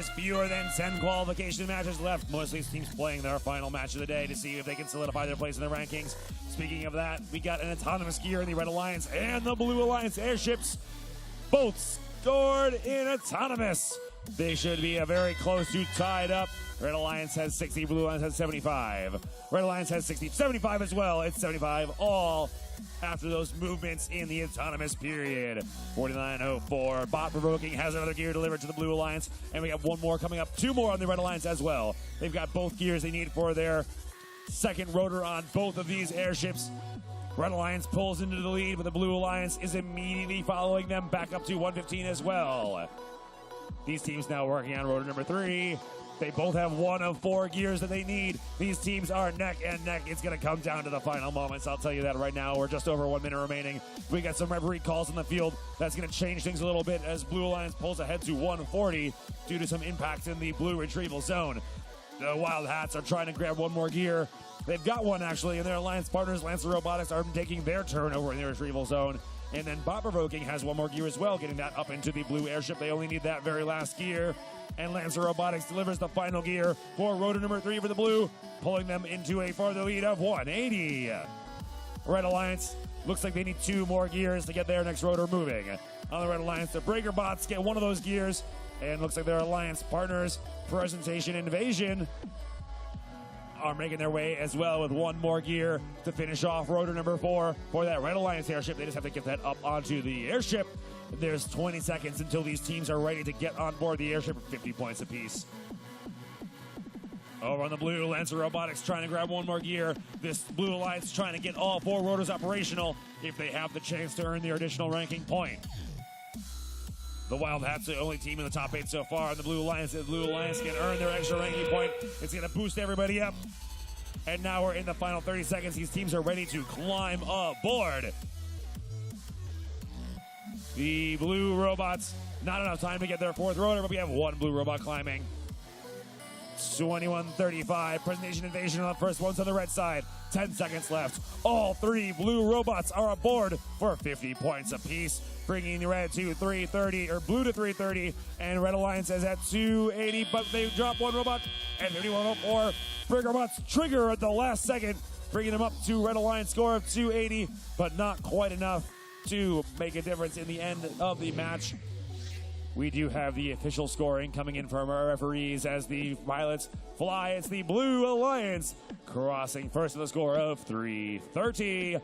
There's fewer than 10 qualification matches left. Most of these teams playing their final match of the day to see if they can solidify their place in the rankings. Speaking of that, we got an autonomous gear in the Red Alliance and the Blue Alliance airships. Both scored in autonomous. They should be a very close to tied up. Red Alliance has 60, Blue Alliance has 75. Red Alliance has 60, 75 as well. It's 75 all after those movements in the autonomous period. 49.04. Bot Provoking has another gear delivered to the Blue Alliance, and we got one more coming up, two more on the Red Alliance as well. They've got both gears they need for their second rotor on both of these airships. Red Alliance pulls into the lead, but the Blue Alliance is immediately following them back up to 115 as well. These teams now working on rotor number 3. They both have one of 4 gears that they need. These teams are neck and neck. It's going to come down to the final moments. I'll tell you that right now. We're just over 1 minute remaining. We got some referee calls in the field. That's going to change things a little bit as Blue Alliance pulls ahead to 140 due to some impacts in the blue retrieval zone. The Wild Hats are trying to grab one more gear. They've got one, actually, and their alliance partners, Lancer Robotics, are taking their turn over in the retrieval zone. And then Bot Provoking has one more gear as well, getting that up into the blue airship. They only need that very last gear. And Lancer Robotics delivers the final gear for rotor number 3 for the blue, pulling them into a further lead of 180. Red Alliance looks like they need 2 more gears to get their next rotor moving. On the Red Alliance, the Breaker Bots get one of those gears, and looks like their alliance partners, Presentation Invasion, are making their way as well with one more gear to finish off rotor number 4 for that Red Alliance airship. They just have to get that up onto the airship. There's 20 seconds until these teams are ready to get on board the airship at 50 points apiece. Over on the blue, Lancer Robotics trying to grab one more gear. This Blue Alliance trying to get all 4 rotors operational if they have the chance to earn their additional ranking point. The Wild Hats are the only team in the top 8 so far. And the Blue Alliance can earn their extra ranking point. It's going to boost everybody up. And now we're in the final 30 seconds. These teams are ready to climb aboard. The blue robots, not enough time to get their 4th rotor, but we have one blue robot climbing. 21:35. Presentation Invasion on the first one's on the red side. 10 seconds left. All 3 blue robots are aboard for 50 points apiece, bringing the red to 330, or blue to 330, and Red Alliance is at 280, but they drop one robot, and 51.04. Breaker Bots trigger at the last second, bringing them up to Red Alliance score of 280, but not quite enough to make a difference in the end of the match. We do have the official scoring coming in from our referees as the Violets fly. It's the Blue Alliance crossing first with a score of 330.